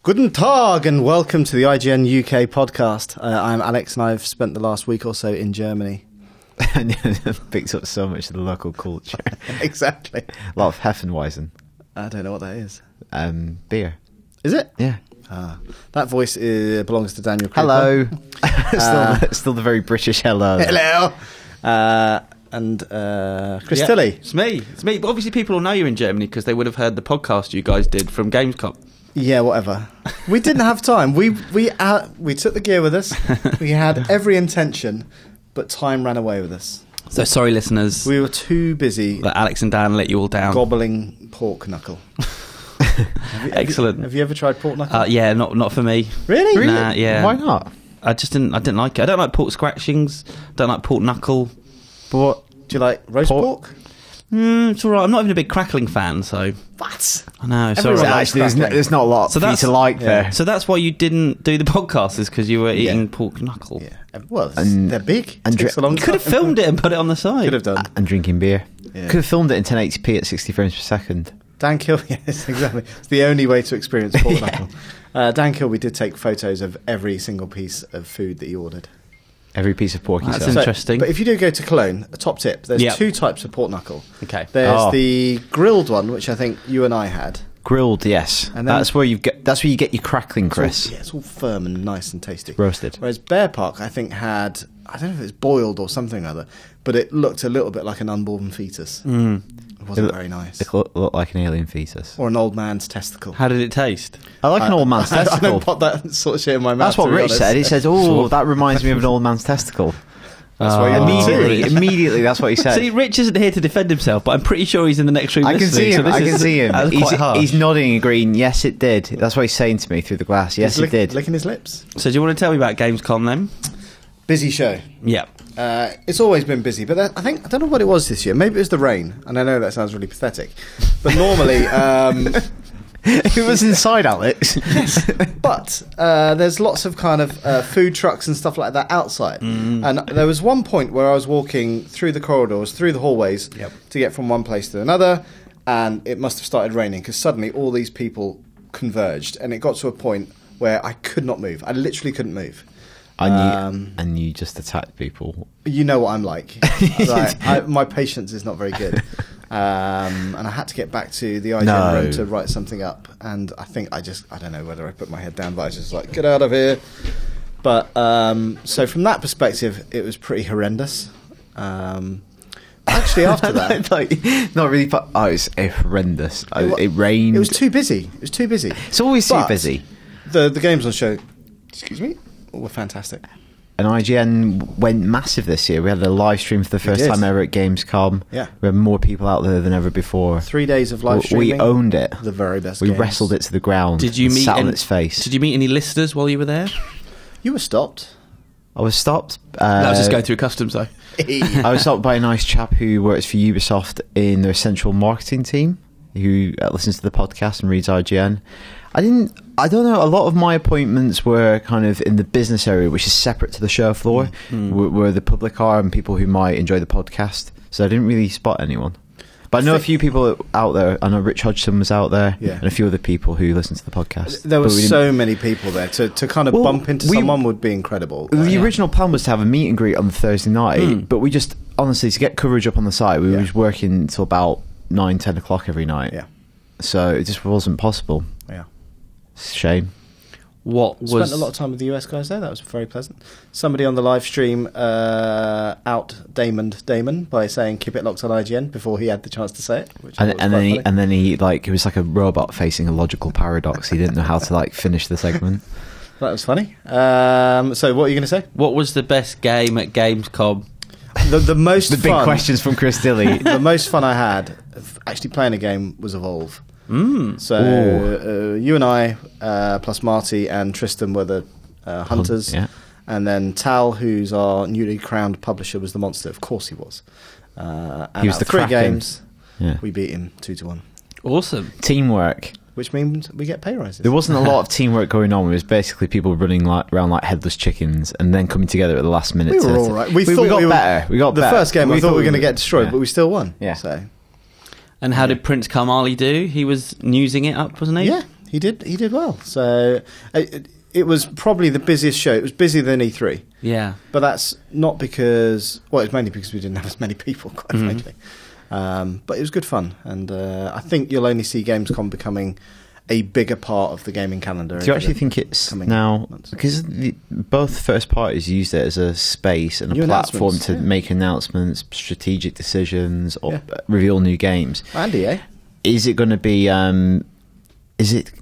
Guten Tag and welcome to the IGN UK Podcast. I'm Alex and I've spent the last week or so in Germany. And picked up so much of the local culture. Exactly. A lot of Heffenweisen. I don't know what that is. Beer. Is it? Yeah. That voice belongs to Daniel Hello. Cooper. Still the very British hello. Hello. And Chris Tilley. It's me. But obviously people will know you're in Germany because they would have heard the podcast you guys did from Gamescom. Yeah, whatever. We didn't have time. We took the gear with us. We had every intention, but time ran away with us. So sorry, listeners. We were too busy that Alex and Dan let you all down. Gobbling pork knuckle. Excellent. Have you ever tried pork knuckle? Yeah, not for me. Really? Nah, yeah. Why not? I didn't like it. I don't like pork scratchings. Don't like pork knuckle. But what, do you like roast pork? It's all right. I'm not even a big crackling fan, so... What? I know. Everyone Sorry. likes Actually, there's not a lot for you to like there. So that's why you didn't do the podcast, is because you were eating pork knuckle. Yeah. Well, they're big. And takes a long You could have filmed it and put it on the side. Could have done. And drinking beer. Yeah. Could have filmed it in 1080p at 60 frames per second. Dan Kilby, yes, exactly. It's the only way to experience pork knuckle. Dan Kilby did take photos of every single piece of food that he ordered. Every piece of pork. That's interesting. But if you do go to Cologne, a top tip, there's two types of pork knuckle. Okay. There's the grilled one, which I think you and I had. Grilled, yes. And then that's where you get your crackling, Chris. It's all firm and nice and tasty. Roasted. Whereas Bear Park, I think, had, I don't know if it was boiled or something or other, but it looked a little bit like an unborn fetus. It wasn't very nice. It looked like an alien fetus. Or an old man's testicle. How did it taste? I like an old man's testicle. I don't put that sort of shit in my mouth. That's what Rich said. He said, that reminds me of an old man's testicle. That's why Immediately, that's what he said. See, Rich isn't here to defend himself, but I'm pretty sure he's in the next room. I can see him. That's quite harsh. He's nodding, agreeing. Yes, it did. That's what he's saying to me through the glass. Yes, it did. Licking his lips. So, do you want to tell me about Gamescom then? Busy show. Yeah. It's always been busy, but I don't know what it was this year. Maybe it was the rain, and I know that sounds really pathetic, but normally. It was inside, Alex. Yes, but there's lots of kind of food trucks and stuff like that outside. And there was one point where I was walking through the corridors, through the hallways, to get from one place to another, and it must have started raining because suddenly all these people converged, and it got to a point where I could not move. I literally couldn't move. And you just attacked people. You know what I'm like. My patience is not very good. And I had to get back to the IGN room to write something up, and I think I don't know whether I put my head down, but I was just like, get out of here. But so from that perspective, it was pretty horrendous. Actually, after that, not really. It was horrendous. It rained. It was too busy. It's always too busy. The games on show, excuse me, were fantastic. And IGN went massive this year. We had a live stream for the first time ever at Gamescom. Yeah. We had more people out there than ever before. 3 days of live streaming. We owned it. The very best We games. wrestled it to the ground. Did you sat on its face. Did you meet any listeners while you were there? You were stopped. I was stopped. That was just going through customs, though. I was stopped by a nice chap who works for Ubisoft in their central marketing team, who listens to the podcast and reads IGN. I don't know, a lot of my appointments were kind of in the business area, which is separate to the show floor, where the public are and people who might enjoy the podcast. So I didn't really spot anyone. But I know a few people out there. I know Rich Hodgson was out there, and a few other people who listen to the podcast. There were so many people there. To kind of bump into someone would be incredible. The original plan was to have a meet and greet on the Thursday night, but we just, honestly, to get coverage up on the site, we were just working until about 9, 10 o'clock every night. Yeah. So it just wasn't possible. Yeah. Shame. Spent a lot of time with the US guys there. That was very pleasant. Somebody on the live stream Damon by saying "keep it locked on IGN" before he had the chance to say it. And then he it was like a robot facing a logical paradox. He didn't know how to finish the segment. That was funny. So what are you going to say? What was the best game at Gamescom? The most big questions from Chris Tilley. The most fun I had actually playing a game was Evolve. So you and I, plus Marty and Tristan, were the hunters, and then Tal, who's our newly crowned publisher, was the monster. Of course, he was. And he was the 3 games. Yeah. We beat him 2-1. Awesome teamwork, which means we get pay rises. There wasn't a lot of teamwork going on. It was basically people running around like headless chickens, and then coming together at the last minute. We were all right. We got better. We got the first game. We thought we were going to get destroyed, but we still won. Yeah. So. And how did Prince Carmali do? He was newsing it up, wasn't he? Yeah, He did well. So it was probably the busiest show. It was busier than E3. Yeah. But that's not because... Well, it's mainly because we didn't have as many people, quite frankly. But it was good fun. And I think you'll only see Gamescom becoming a bigger part of the gaming calendar. Do you actually think it's now... Because both first parties used it as a space and a platform to make announcements, strategic decisions, or reveal new games. And EA. Is it going to be... can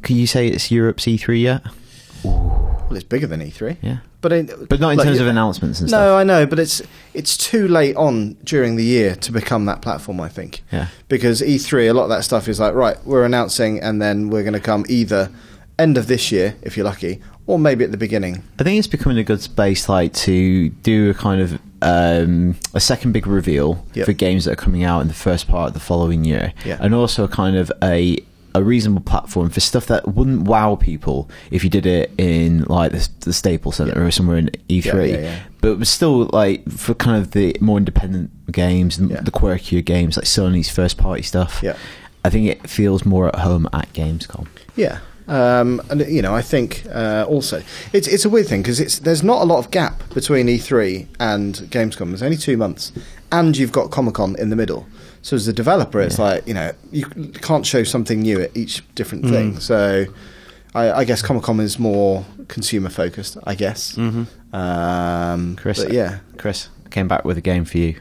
you say it's Europe's E3 yet? Well, it's bigger than E3. Yeah. But not in terms of announcements and stuff. No, I know, but it's too late on during the year to become that platform, I think. Yeah. Because E3, a lot of that stuff is like, right, we're announcing and then we're going to come either end of this year, if you're lucky, or maybe at the beginning. I think it's becoming a good space to do a kind of a second big reveal for games that are coming out in the first part of the following year. Yeah. And also kind of a reasonable platform for stuff that wouldn't wow people if you did it in like the Staples Center or somewhere in E3, but it was still like for kind of the more independent games and the quirkier games like Sony's first party stuff. I think it feels more at home at Gamescom. And I think also it's a weird thing because there's not a lot of gap between E3 and Gamescom. There's only 2 months, and you've got Comic-Con in the middle. So as a developer, it's like, you can't show something new at each different thing. So I guess Comic-Con is more consumer focused, I guess. Chris, I came back with a game for you.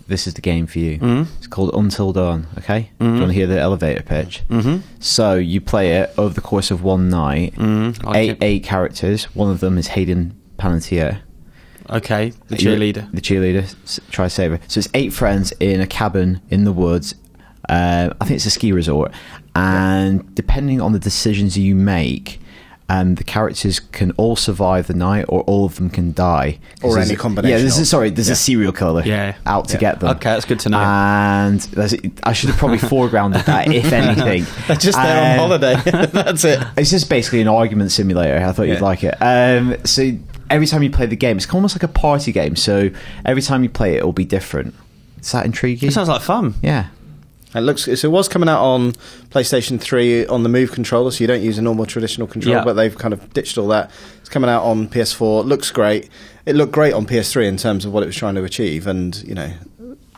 This is the game for you. It's called Until Dawn, okay? Do you want to hear the elevator pitch? So you play it over the course of one night. Eight characters. One of them is Hayden Panettiere. Okay, the cheerleader. Try saver. So it's 8 friends in a cabin in the woods. I think it's a ski resort. And depending on the decisions you make, the characters can all survive the night, or all of them can die. Or any combination. There's a serial killer out to get them. Okay, that's good to know. And I should have probably foregrounded that, if anything. They're just there on holiday. That's it. It's just basically an argument simulator. I thought you'd like it. So every time you play the game, it's almost like a party game. So every time you play it, it'll be different. Does that intrigue you? It sounds like fun. Yeah. It was coming out on PlayStation 3 on the Move controller, so you don't use a normal traditional controller, but they've kind of ditched all that. It's coming out on PS4. It looks great. It looked great on PS3 in terms of what it was trying to achieve, and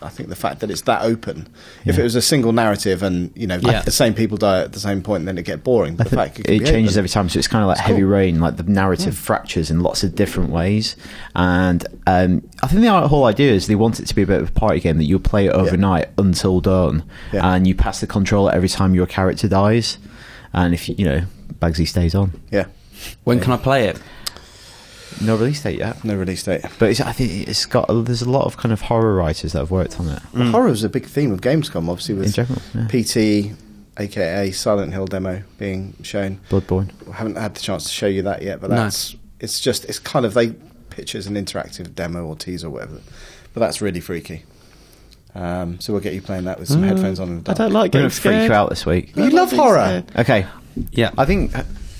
I think the fact that it's that open. If it was a single narrative and the same people die at the same point, then it get boring. But the fact it changes every time, so it's kind of like Heavy Rain. Like the narrative fractures in lots of different ways, and I think the whole idea is they want it to be a bit of a party game that you'll play it overnight until dawn, and you pass the controller every time your character dies, and if Bagsy stays on. When can I play it? No release date yet. No release date. But I think there's a lot of kind of horror writers that have worked on it. Well, horror is a big theme of Gamescom, obviously, with in general, PT, aka Silent Hill demo being shown. Bloodborne. I haven't had the chance to show you that yet, but it's kind of, they pitch as an interactive demo or teaser or whatever. But that's really freaky. So we'll get you playing that with some headphones on in the dark. I don't like getting scared. Freak you out this week. You love horror. Okay. Yeah. I think.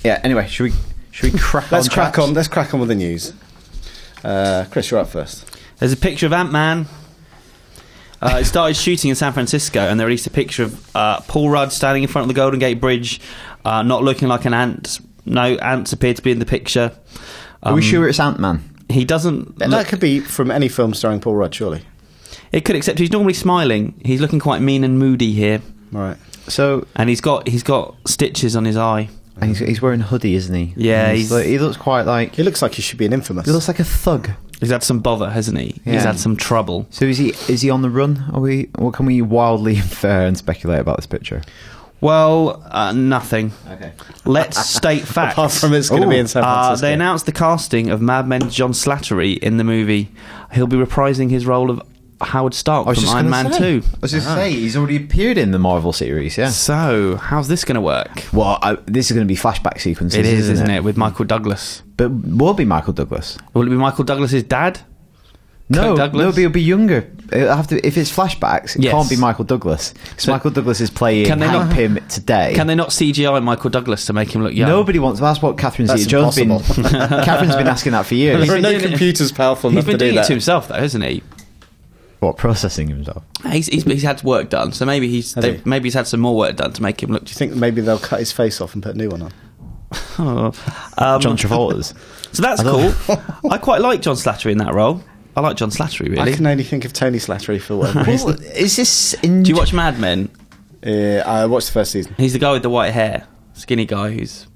Anyway, should we crack on? Let's crack on with the news. Chris, you're up first. There's a picture of Ant-Man. It started shooting in San Francisco, and they released a picture of Paul Rudd standing in front of the Golden Gate Bridge, not looking like an ant. No ants appear to be in the picture. Are we sure it's Ant-Man? He doesn't. That could be from any film starring Paul Rudd, surely. It could, except he's normally smiling. He's looking quite mean and moody here. Right. And he's got stitches on his eye. And he's wearing a hoodie, isn't he? Yeah, he looks quite like... He looks like he should be an Infamous. He looks like a thug. He's had some bother, hasn't he? Yeah. He's had some trouble. So is he on the run? What can we wildly infer and speculate about this picture? Well, nothing. Okay. Let's state facts. Apart from it's going to be in San Francisco. They announced the casting of Mad Men's John Slattery in the movie. He'll be reprising his role of Howard Stark from Iron Man 2. I was just say, he's already appeared in the Marvel series, yeah. So, how's this going to work? Well, this is going to be flashback sequences. It is, isn't it? With Michael Douglas. But will it be Michael Douglas? Will it be Michael Douglas's dad? No, it'll be younger. It'll have to, if it's flashbacks, it can't be Michael Douglas. Because Michael Douglas is playing Hank Pym today. Can they not CGI Michael Douglas to make him look young? Nobody wants. That's what Catherine Zeta-Jones been. Catherine's been asking that for years. There are no computers powerful enough to do that. He's been doing it to himself, though, hasn't he? What, processing himself? He's had work done, so maybe he's had some more work done to make him look. Do you think maybe they'll cut his face off and put a new one on? John Travolta's. So that's cool. I quite like John Slattery in that role. I like John Slattery, really. I can only think of Tony Slattery for whatever reason. Is this? Do you watch Mad Men? I watched the first season. He's the guy with the white hair, skinny guy who's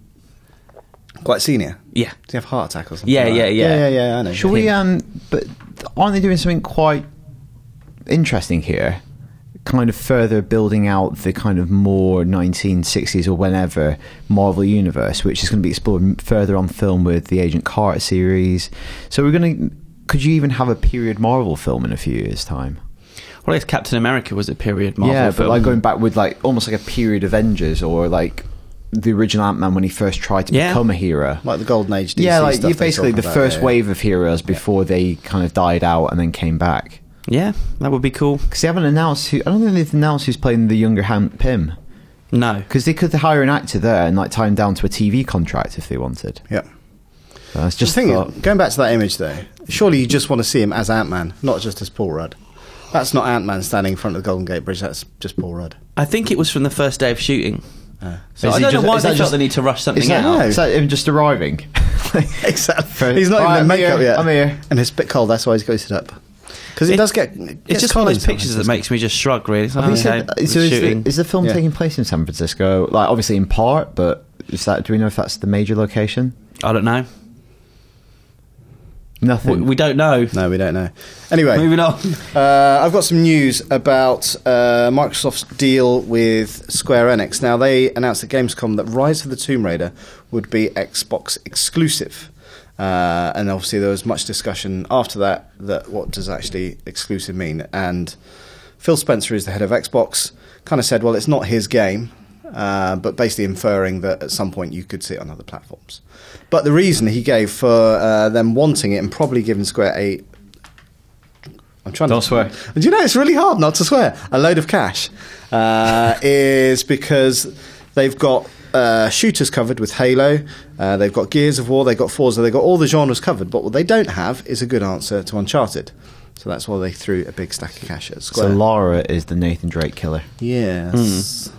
quite senior. Yeah. Does he have a heart attack or something? Yeah. I know. Shall we? But aren't they doing something quite interesting here? Kind of further building out the kind of more 1960s or whenever Marvel universe, which is going to be explored further on film with the Agent Carter series. So could you even have a period Marvel film in a few years' time? Well, I guess Captain America was a period Marvel film. Yeah, but like going back with like almost like a period Avengers or like the original Ant-Man when he first tried to become a hero. Like the Golden Age DC yeah, like stuff basically the first wave of heroes before they kind of died out and then came back. Yeah, that would be cool. Because they haven't announced I don't think they've announced who's playing the younger Pym. No. Because they could hire an actor there and like tie him down to a TV contract if they wanted. Yeah. So that's just going back to that image though, surely you just want to see him as Ant-Man, not just as Paul Rudd. That's not Ant-Man standing in front of the Golden Gate Bridge, that's just Paul Rudd. I think it was from the first day of shooting. So Is I he don't know just- why is they that felt just- the need to rush something Is that, out. is that him just arriving? Exactly. He's not even in makeup yet. I'm here. And it's a bit cold, that's why he's ghosted up. Because it does get... It's just one of those pictures that makes me just shrug, really. It's like, So is the film taking place in San Francisco? Like obviously in part, but do we know if that's the major location? I don't know. Nothing. We don't know. No, we don't know. Anyway, Moving on. I've got some news about Microsoft's deal with Square Enix. Now, they announced at Gamescom that Rise of the Tomb Raider would be Xbox exclusive. And obviously there was much discussion after that what does actually exclusive mean. And Phil Spencer, who's the head of Xbox, kind of said, well, it's not his game, but basically inferring that at some point you could see it on other platforms. But the reason he gave for them wanting it and probably giving Square I'm trying Don't to swear. Do you know it's really hard not to swear? A load of cash is because they've got shooters covered with Halo, they've got Gears of War, they've got Forza, they've got all the genres covered, but what they don't have is a good answer to Uncharted. So that's why they threw a big stack of cash at Square. So Lara is the Nathan Drake killer. Yes.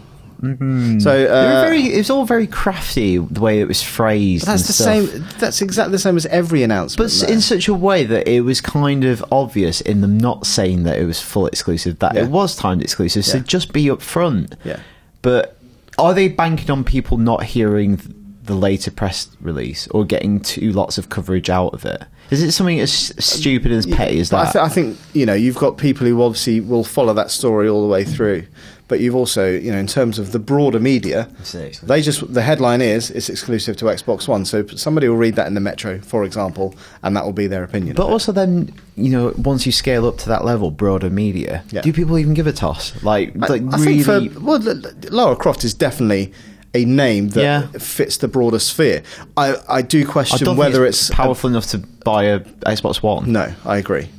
Mm-hmm. So it was all very crafty the way it was phrased. that's the same. That's exactly the same as every announcement. But in such a way that it was kind of obvious in them not saying that it was full exclusive, that it was timed exclusive. So just be upfront. Yeah. But are they banking on people not hearing the later press release or getting two lots of coverage out of it? Is it something as stupid and as petty as that? I think you've got people who obviously will follow that story all the way through, but you've also in terms of the broader media, the headline is it's exclusive to Xbox One, so somebody will read that in the Metro, for example, and that will be their opinion. But also then once you scale up to that level, broader media, do people even give a toss? I really think Lara Croft is definitely a name that fits the broader sphere. I do question whether it's powerful enough to buy a Xbox One. No, I agree.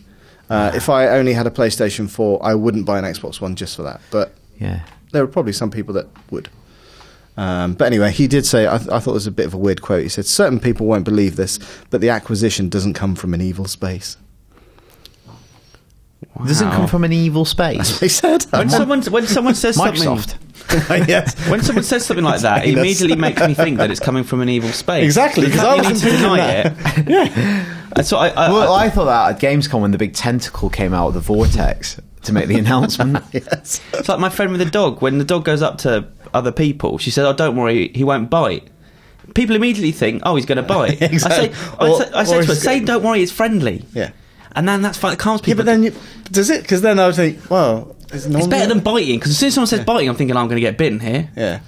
If I only had a PlayStation 4, I wouldn't buy an Xbox One just for that. But there are probably some people that would. But anyway, he did say, I thought it was a bit of a weird quote. He said, certain people won't believe this, but the acquisition doesn't come from an evil space. Wow. Doesn't come from an evil space. That's what he said. When someone says Microsoft. something... When someone says something like that, it immediately makes me think that it's coming from an evil space. Exactly, because I was deny it. Yeah. So I thought that at Gamescom when the big tentacle came out of the vortex to make the announcement. Yes. It's like my friend with the dog. When the dog goes up to other people, she says, "Oh, don't worry, he won't bite." People immediately think, "Oh, he's going to bite." Exactly. I say to her, "Say, don't worry, it's friendly." Yeah. And then that's fine. It calms people. Yeah, but then does it? Because then I would think, well, it's better than biting. Because as soon as someone says biting, I'm thinking, I'm going to get bitten here. Yeah.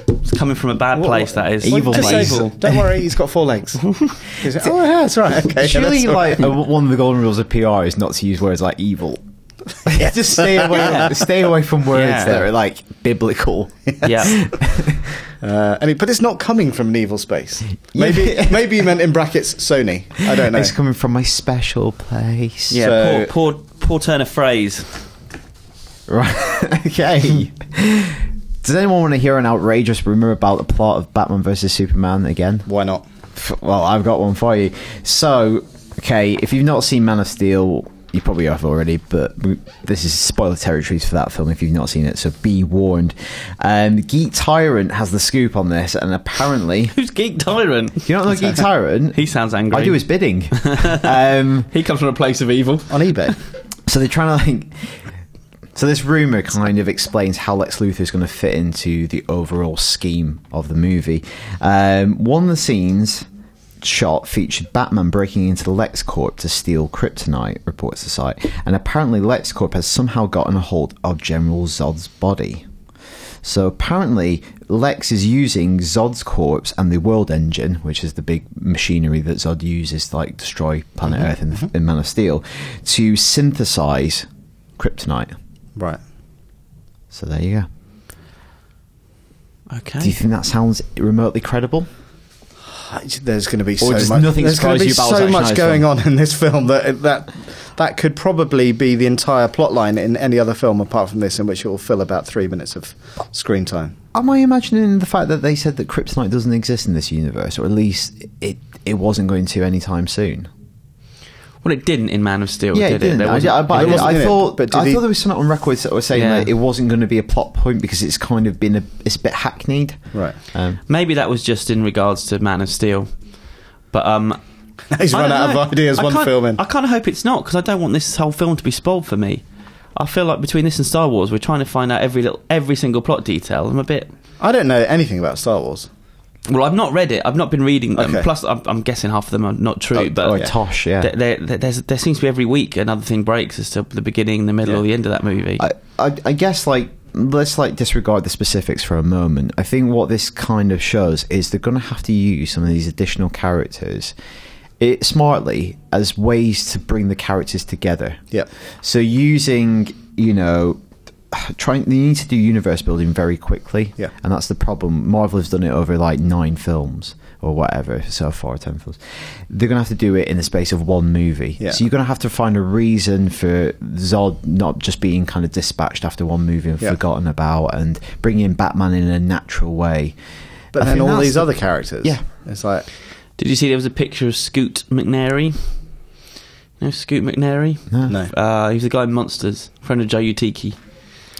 It's coming from a bad place, that is. Evil place. Don't worry, he's got 4 legs. Oh, yeah, that's right. Okay. Surely, one of the golden rules of PR is not to use words like evil. Just stay away. Stay away from words that are biblical. Yeah. But it's not coming from an evil space. Maybe you meant in brackets Sony. I don't know. It's coming from my special place. Yeah. Poor turn of phrase. Right. Okay. Does anyone want to hear an outrageous rumor about the plot of Batman vs Superman again? Why not? Well, I've got one for you. So, okay, if you've not seen Man of Steel, you probably have already, but this is spoiler territories for that film if you've not seen it, so be warned. Geek Tyrant has the scoop on this, and apparently... Who's Geek Tyrant? You don't know Geek Tyrant? He sounds angry. I do his bidding. He comes from a place of evil. On eBay. So they're trying to So this rumour kind of explains how Lex Luthor is going to fit into the overall scheme of the movie. One of the scenes shot featured Batman breaking into the LexCorp to steal kryptonite, reports the site, and apparently LexCorp has somehow gotten a hold of General Zod's body. So apparently Lex is using Zod's corpse and the World Engine, which is the big machinery that Zod uses to like destroy planet Earth in Man of Steel, to synthesize kryptonite. Right. So there you go. Okay. Do you think that sounds remotely credible? There's going to be Or just much. nothing There's going to be surprises you about so Zack much Snyder's going film. on in this film that could probably be the entire plot line in any other film apart from this, in which it will fill about 3 minutes of screen time. Am I imagining the fact that they said that kryptonite doesn't exist in this universe, or at least it wasn't going to anytime soon? Well, it didn't in Man of Steel, Yeah, did it didn't. There I in thought it, but there was something on record that was saying Yeah. that it wasn't going to be a plot point because it's kind of been it's a bit hackneyed. Right. Maybe that was just in regards to Man of Steel. But He's run out of ideas one film in. I kind of hope it's not, because I don't want this whole film to be spoiled for me. I feel like between this and Star Wars, we're trying to find out every single plot detail. I'm a bit... I don't know anything about Star Wars. Well, I've not read it. I've not been reading them. Okay. Plus, I'm guessing half of them are not true. Tosh, yeah. There seems to be every week another thing breaks as to the beginning, the middle, or the end of that movie. I guess, let's disregard the specifics for a moment. I think what this kind of shows is they're going to have to use some of these additional characters smartly as ways to bring the characters together. Yeah. So using, they need to do universe building very quickly. Yeah. And that's the problem. Marvel has done it over 9 films or whatever, so far 10 films. They're going to have to do it in the space of one movie. Yeah. So you're going to have to find a reason for Zod not just being kind of dispatched after one movie and forgotten about, and bringing in Batman in a natural way. But then all these other characters. Yeah. It's like... Did you see there was a picture of Scoot McNairy? You know Scoot McNairy? No. He was the guy in Monsters, friend of Joe Utiki.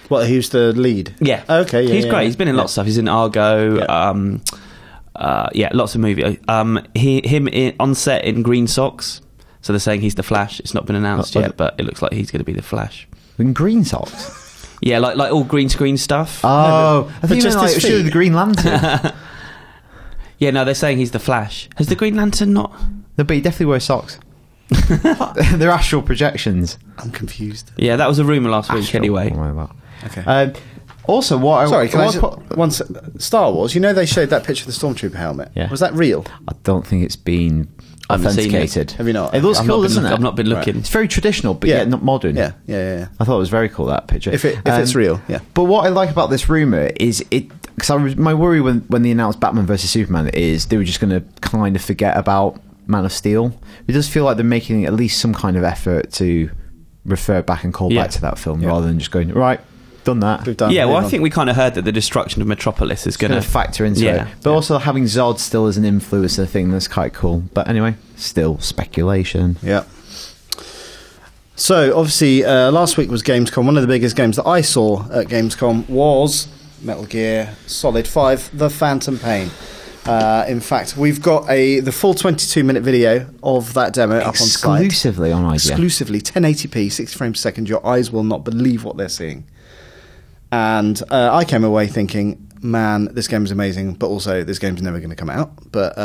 What, he was the lead? Yeah. Okay, yeah. He's great. He's been in lots of stuff. He's in Argo. Yeah. Lots of movies. Him on set in green socks. So they're saying he's the Flash. It's not been announced yet, but it looks like he's going to be the Flash. In green socks? Yeah, like all green screen stuff. Oh, I think just just his show feet. the Green Lantern. Yeah, no, they're saying he's the Flash. Has the Green Lantern not? No, but he definitely wears socks. They're astral projections. I'm confused. Yeah, that was a rumour last week Astral, anyway. don't worry about. Okay. Also, what Sorry, can I what just... Once, Star Wars, they showed that picture of the Stormtrooper helmet. Yeah. Was that real? I don't think it's been I haven't seen it. authenticated. Have you not? It looks I've cool, not been doesn't it? I've not been looking. It's very traditional, but Yeah. yet not modern. Yeah. I thought it was very cool, that picture. If it's real, yeah. But what I like about this rumour is because my worry when they announced Batman vs Superman is they were just going to kind of forget about Man of Steel. It does feel like they're making at least some kind of effort to refer back and call back to that film rather than just going, right, done that. We've done. Yeah, well, Move I on. think we kind of heard that the destruction of Metropolis is going Going to to factor into it. But also having Zod still as an influencer thing, that's quite cool. But anyway, still speculation. Yeah. So, obviously, last week was Gamescom. One of the biggest games that I saw at Gamescom was Metal Gear Solid 5, The Phantom Pain. In fact, we've got the full 22-minute video of that demo up on site. Exclusively on IGN. Exclusively, 1080p, 60 frames per second. Your eyes will not believe what they're seeing. And I came away thinking, man, this game is amazing, but also this game's never going to come out. But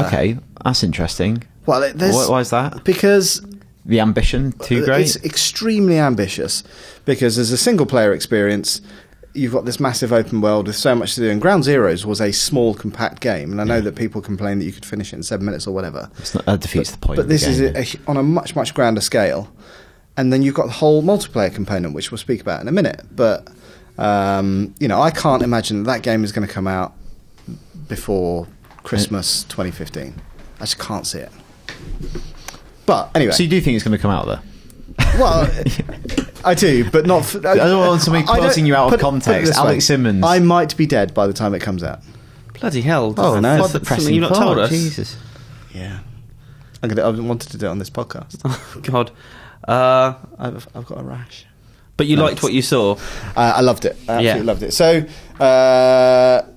okay, that's interesting. Well, Why is that? Because... The ambition too great? It's extremely ambitious because as a single-player experience, you've got this massive open world with so much to do. And Ground Zeroes was a small, compact game, and I know that people complain that you could finish it in 7 minutes or whatever. That defeats the point. But this is on a much, much grander scale. And then you've got the whole multiplayer component, which we'll speak about in a minute. But I can't imagine that game is going to come out before Christmas 2015. I just can't see it. But anyway, so you do think it's going to come out there? Well, I do, but not. I don't want somebody quoting you out of context. Alex Simmons. I might be dead by the time it comes out. Bloody hell! Oh, no. That's something you've not told us. Jesus. Yeah, I wanted to do it on this podcast. Oh God. I've got a rash. But you liked what you saw? I loved it. I absolutely loved it. So,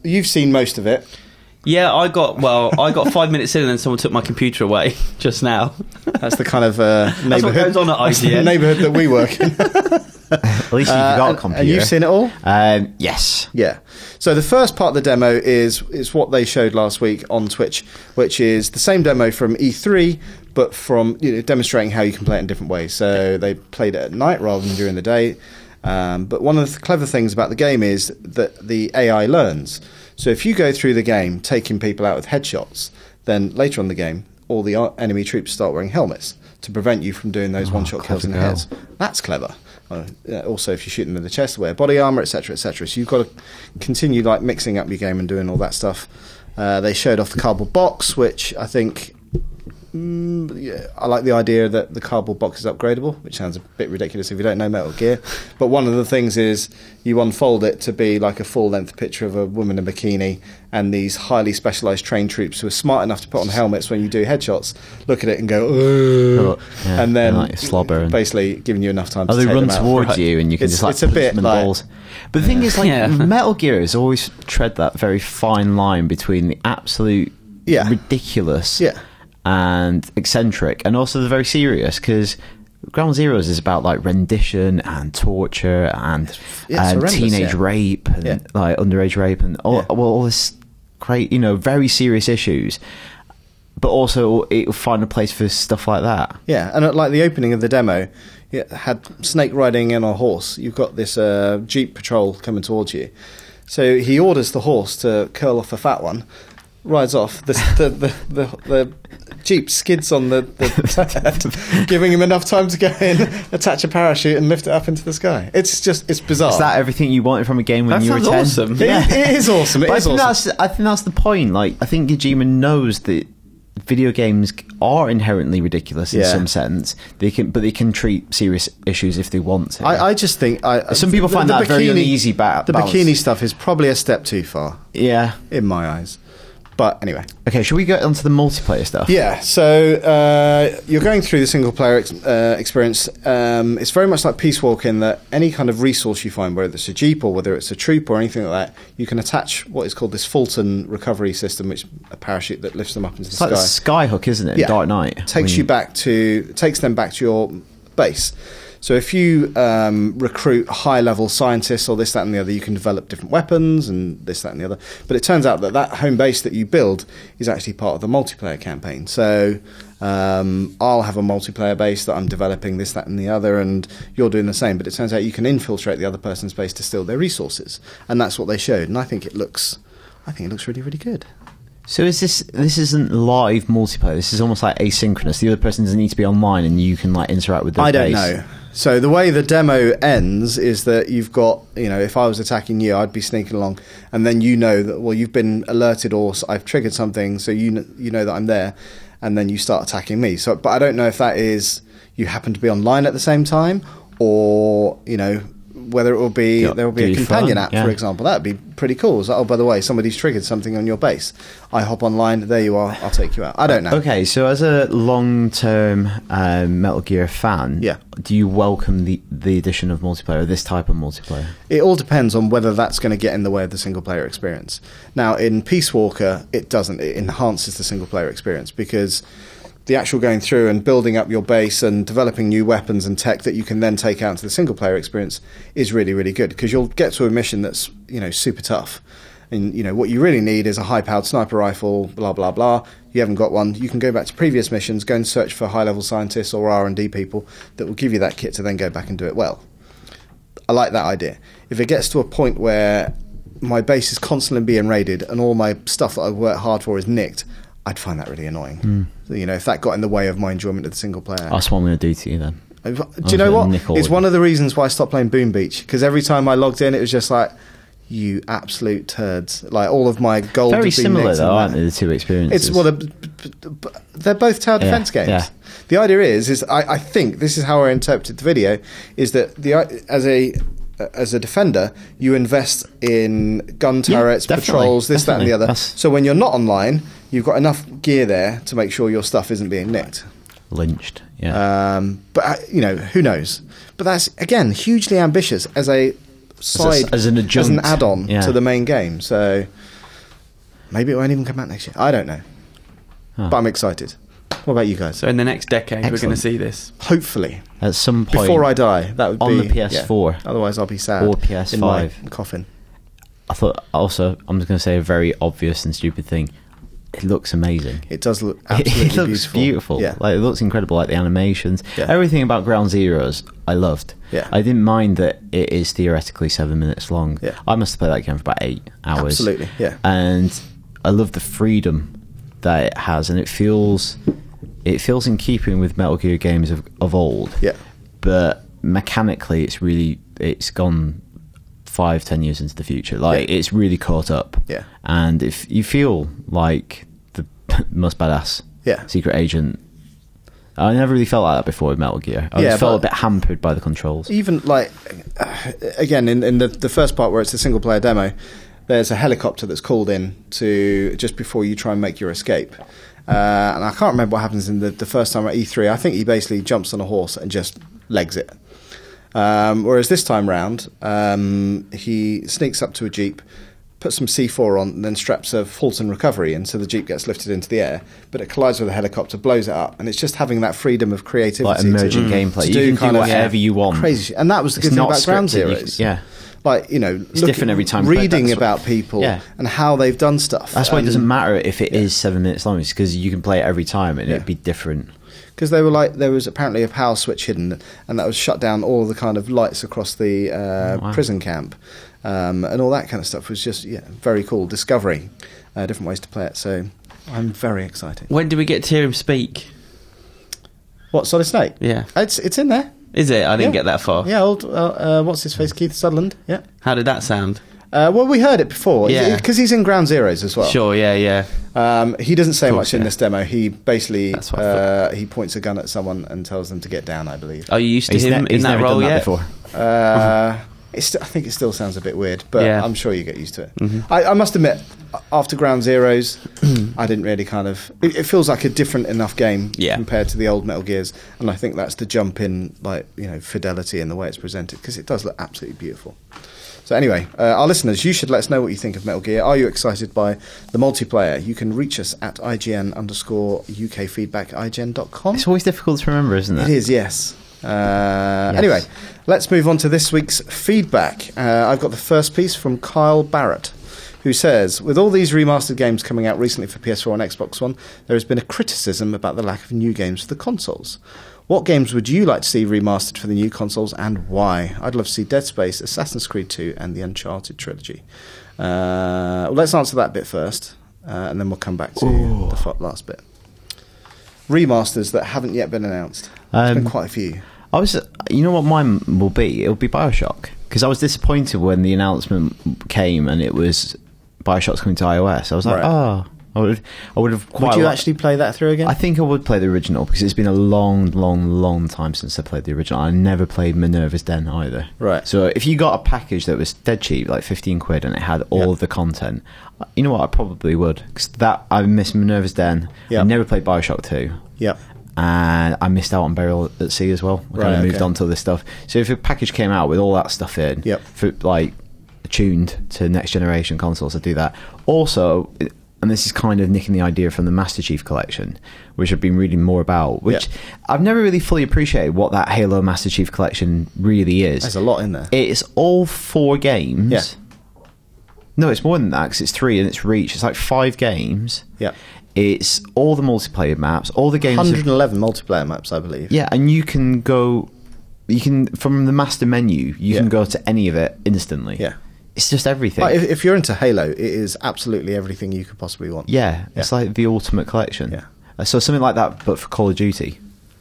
you've seen most of it. Yeah, I got 5 minutes in and then someone took my computer away just now. That's the kind of neighbourhood. That's what goes on at IGN. Neighbourhood that we work in. At least you've got a computer. And you've seen it all? Yes. Yeah. So the first part of the demo is what they showed last week on Twitch, which is the same demo from E3, but from demonstrating how you can play it in different ways. So they played it at night rather than during the day. But one of the clever things about the game is that the AI learns. So if you go through the game taking people out with headshots, then later on in the game, all the enemy troops start wearing helmets to prevent you from doing those one-shot kills in the heads. That's clever. Also, if you shoot them in the chest, wear body armor, etc., etc. So you've got to continue mixing up your game and doing all that stuff. They showed off the cardboard box, which I think I like the idea that the cardboard box is upgradable, which sounds a bit ridiculous if you don't know Metal Gear. But one of the things is you unfold it to be like a full-length picture of a woman in a bikini, and these highly specialised trained troops who are smart enough to put on helmets when you do headshots look at it and go, "Ugh," and then slobber and basically giving you enough time to they take run them out. towards you and you can it's just a bit them in the balls. But the thing is, Metal Gear has always tread that very fine line between the absolute ridiculous and eccentric, and also the very serious, because Ground Zeroes is about rendition and torture and teenage rape and underage rape and all this great, very serious issues. But also it will find a place for stuff like that. Yeah, and like the opening of the demo, it had Snake riding in on a horse. You've got this Jeep patrol coming towards you. So he orders the horse to curl off the fat one, rides off. The Jeep skids on the turret, giving him enough time to go in, attach a parachute, and lift it up into the sky. It's bizarre. Is that everything you wanted from a game when you were 10? Awesome. It is awesome. I think that's the point. I think Kojima knows that video games are inherently ridiculous in some sense. They can treat serious issues if they want to. I just think some people find that very uneasy. The bikini stuff is probably a step too far. Yeah, in my eyes. But anyway. Okay, shall we get onto the multiplayer stuff? Yeah, so you're going through the single-player experience. It's very much like Peace Walk in that any kind of resource you find, whether it's a Jeep or whether it's a troop or anything like that, you can attach what is called this Fulton recovery system, which is a parachute that lifts them up into the sky. It's like the Skyhook, isn't it? Yeah. Dark Knight. Takes them back to your base. So if you recruit high-level scientists or this, that and the other, you can develop different weapons and this, that and the other. But it turns out that home base that you build is actually part of the multiplayer campaign. So I'll have a multiplayer base that I'm developing, this, that and the other, and you're doing the same. But it turns out you can infiltrate the other person's base to steal their resources. And that's what they showed. And I think it looks really, really good. So this isn't live multiplayer. This is almost like asynchronous. The other person doesn't need to be online, and you can interact with their base. I don't know. So the way the demo ends is that you've got, if I was attacking you, I'd be sneaking along, and then that you've been alerted or I've triggered something, so you know that I'm there, and then you start attacking me. So, but I don't know if that is you happen to be online at the same time, or whether it will be there will be a companion app, for example. That would be pretty cool. So, by the way, somebody's triggered something on your base. I hop online, there you are, I'll take you out. I don't know. Okay, so as a long-term Metal Gear fan, do you welcome the addition of multiplayer, this type of multiplayer? It all depends on whether that's going to get in the way of the single-player experience. Now, in Peace Walker, it doesn't. It enhances the single-player experience because the actual going through and building up your base and developing new weapons and tech that you can then take out into the single player experience is really, really good, because you'll get to a mission that's super tough, and what you really need is a high-powered sniper rifle, blah blah blah. You haven't got one. You can go back to previous missions, go and search for high-level scientists or R&D people that will give you that kit to then go back and do it well. I like that idea. If it gets to a point where my base is constantly being raided and all my stuff that I worked hard for is nicked, I'd find that really annoying. So, if that got in the way of my enjoyment of the single player. That's what I'm going to do to you then. Do you know what? It's one of the reasons why I stopped playing Boom Beach, because every time I logged in, it was just like, you absolute turds. Like, all of my gold very has been similar, nicked though, aren't they, the two experiences? They're both tower defense games. Yeah. The idea is I think this is how I interpreted the video, is that as a defender, you invest in gun turrets, patrols, this, that and the other. So when you're not online, you've got enough gear there to make sure your stuff isn't being nicked. lynched. Yeah. But who knows? But that's again hugely ambitious as a side, as an adjunct, as an add-on to the main game. So maybe it won't even come out next year. I don't know, but I'm excited. What about you guys? So in the next decade, we're going to see this. Hopefully, at some point before I die. That would on be the PS4. Yeah. Otherwise, I'll be sad. Or PS5 in my coffin. I thought also I'm just going to say a very obvious and stupid thing. It looks amazing. It does look absolutely it looks beautiful. Yeah. Like, it looks incredible. Like the animations, everything about Ground Zeroes, I loved. Yeah. I didn't mind that it is theoretically 7 minutes long. Yeah. I must have played that game for about 8 hours. Absolutely, yeah. And I love the freedom that it has, and it feels in keeping with Metal Gear games of old. Yeah. But mechanically, it's gone 5-10 years into the future. Like, it's really caught up. Yeah. And if you feel like the most badass secret agent, I never really felt like that before with Metal Gear. I just felt a bit hampered by the controls. Even like, again, in the first part where it's a single player demo, there's a helicopter that's called in to just before you try and make your escape. And I can't remember what happens in the first time at E3. I think he basically jumps on a horse and just legs it. Whereas this time round, he sneaks up to a Jeep, puts some C4 on, and then straps a Fulton recovery in, so the Jeep gets lifted into the air, but it collides with a helicopter, blows it up, and it's just having that freedom of creativity. Like emergent gameplay. You can do whatever you want. Crazy. And that was the good thing about Ground Zeroes. Like, it's different every time. Reading about people and how they've done stuff. That's why it doesn't matter if it is 7 minutes long. It's because you can play it every time and it'd be different. Because they were like, there was apparently a power switch hidden, and that was shut down all the kind of lights across the prison camp, and all that kind of stuff was just very cool. Discovery, different ways to play it. So I'm very excited. When do we get to hear him speak? What, Solid Snake? Yeah, it's in there. Is it? I didn't get that far. Yeah, old what's his face, Keith Sutherland. Yeah. How did that sound? Well, we heard it before. Yeah, because he's in Ground Zeroes as well. Sure. Yeah. He doesn't say much in this demo. He basically he points a gun at someone and tells them to get down, I believe. Are you used to him in that role yet? Before. I think it still sounds a bit weird, but I'm sure you get used to it. Mm-hmm. I must admit, after Ground Zeroes, I didn't really it feels like a different enough game compared to the old Metal Gears, and I think that's the jump in fidelity in the way it's presented, because it does look absolutely beautiful. So anyway, our listeners, you should let us know what you think of Metal Gear. Are you excited by the multiplayer? You can reach us at IGN_UK feedback, IGN.com. It's always difficult to remember, isn't it? It is, yes. Anyway, let's move on to this week's feedback. I've got the first piece from Kyle Barrett, who says, with all these remastered games coming out recently for PS4 and Xbox One, there has been a criticism about the lack of new games for the consoles. What games would you like to see remastered for the new consoles, and why? I'd love to see Dead Space, Assassin's Creed 2 and the Uncharted trilogy. Let's answer that bit first, and then we'll come back to the last bit. Remasters that haven't yet been announced. There's been quite a few. You know what mine will be? It'll be BioShock, because I was disappointed when the announcement came and it was BioShock's coming to iOS. I was like, I would have quite. Would you actually play that through again? I think I would play the original, because it's been a long time since I played the original. I never played Minerva's Den either. Right. So if you got a package that was dead cheap, like 15 quid, and it had all of the content, you know what? I probably would, because I missed Minerva's Den. I never played BioShock 2. Yep. And I missed out on Burial at Sea as well. I kind of moved on to this stuff. So if a package came out with all that stuff in, for like tuned to next generation consoles, I'd do that. Also, and this is kind of nicking the idea from the Master Chief Collection, which I've been reading more about, which I've never really fully appreciated what that Halo Master Chief Collection really is. There's a lot in there. It's all 4 games. Yeah. No, it's more than that, because it's 3 and it's Reach. It's like 5 games. Yeah. It's all the multiplayer maps, all the games. 111 multiplayer maps, I believe. Yeah, and you can from the master menu, you can go to any of it instantly. Yeah. It's just everything. Like if you're into Halo, it is absolutely everything you could possibly want. Yeah, it's like the ultimate collection. Yeah. So something like that, but for Call of Duty.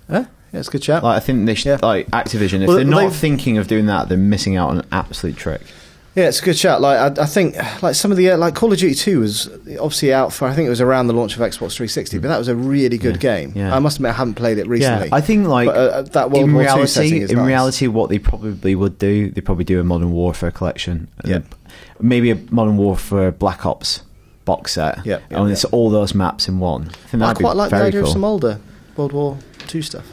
Yeah, it's a good chat. Like, I think they should, like Activision, if they're not thinking of doing that, they're missing out on an absolute trick. Yeah, it's a good shout. Like I think, like some of the like Call of Duty 2 was obviously out for, I think it was around the launch of Xbox 360, but that was a really good game. Yeah. I must admit, I haven't played it recently. Yeah, I think like but, that World War II setting is nice. Reality, what they probably would do, they probably do a Modern Warfare collection. Yeah, maybe a Modern Warfare Black Ops box set. Yeah, and it's all those maps in one. I think I quite like the idea of some older World War 2 stuff.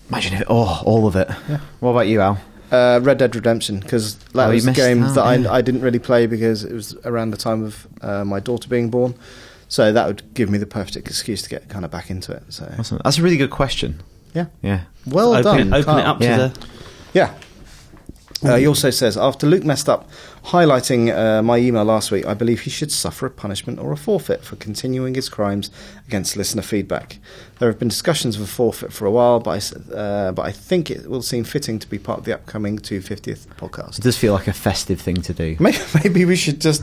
Imagine if all of it. Yeah. What about you, Al? Red Dead Redemption, because that was a game that I didn't really play because it was around the time of my daughter being born. So that would give me the perfect excuse to get kind of back into it. So Awesome. That's a really good question. Yeah. Yeah. Well done. Open it up to the... Yeah. He also says, after Luke messed up highlighting my email last week, I believe he should suffer a punishment or a forfeit for continuing his crimes against listener feedback. There have been discussions of a forfeit for a while, but I think it will seem fitting to be part of the upcoming 250th podcast. It does feel like a festive thing to do. Maybe we should just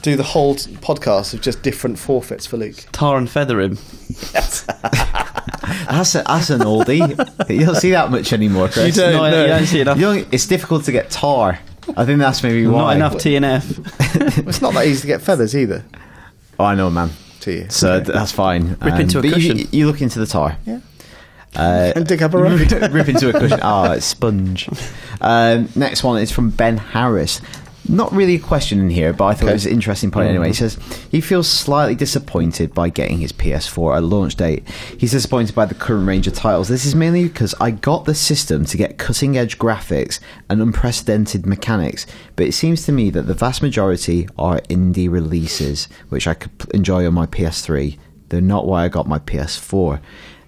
do the whole podcast of just different forfeits for Luke. Tar and feather him. Yes. That's an oldie. You don't see that much anymore, Chris. You don't see enough. It's difficult to get tar. I think that's maybe why. Not enough TNF. It's not that easy to get feathers either. Oh, I know, man. To you. So Okay. that's fine. Rip into a but cushion. You look into the tar. Yeah. And dig up a road. Rip into a cushion. It's sponge. Next one is from Ben Harris. Not really a question in here, but I thought it was an interesting point anyway. He says he feels slightly disappointed by getting his PS4 at launch date. He's disappointed by the current range of titles. This is mainly because I got the system to get cutting-edge graphics and unprecedented mechanics, but it seems to me that the vast majority are indie releases, which I could enjoy on my PS3. They're not why I got my PS4.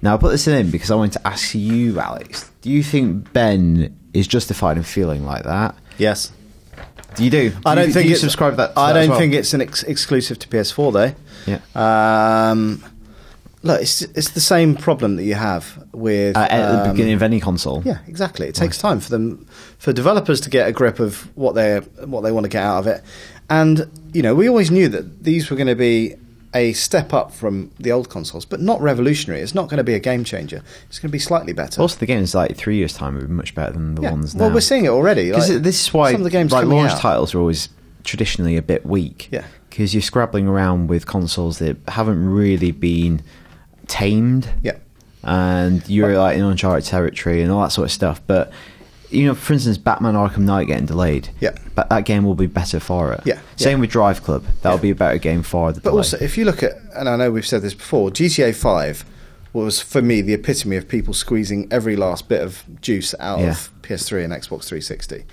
Now, I put this in because I wanted to ask you, Alex, do you think Ben is justified in feeling like that? Yes. Do you do? I don't think you it's subscribe to that. I as don't well? think it's an exclusive to PS4 though. Yeah. Look, it's the same problem that you have with at the beginning of any console. Yeah, exactly. It takes time for developers to get a grip of what they want to get out of it, and we always knew that these were going to be a step up from the old consoles, but not revolutionary. It's not going to be a game changer. It's going to be slightly better. Also, the games like 3 years' time will be much better than the ones now. Well, we're seeing it already. Because this is why some of the games launch coming out. titles are always traditionally a bit weak. Yeah. Because you're scrabbling around with consoles that haven't really been tamed. Yeah. And you're like in uncharted territory and all that sort of stuff. But for instance, Batman Arkham Knight getting delayed. Yeah. But that game will be better for it. Yeah. Same with Drive Club. That'll be a better game for the But delay. also, if you look at, and I know we've said this before, GTA 5 was, for me, the epitome of people squeezing every last bit of juice out of PS3 and Xbox 360.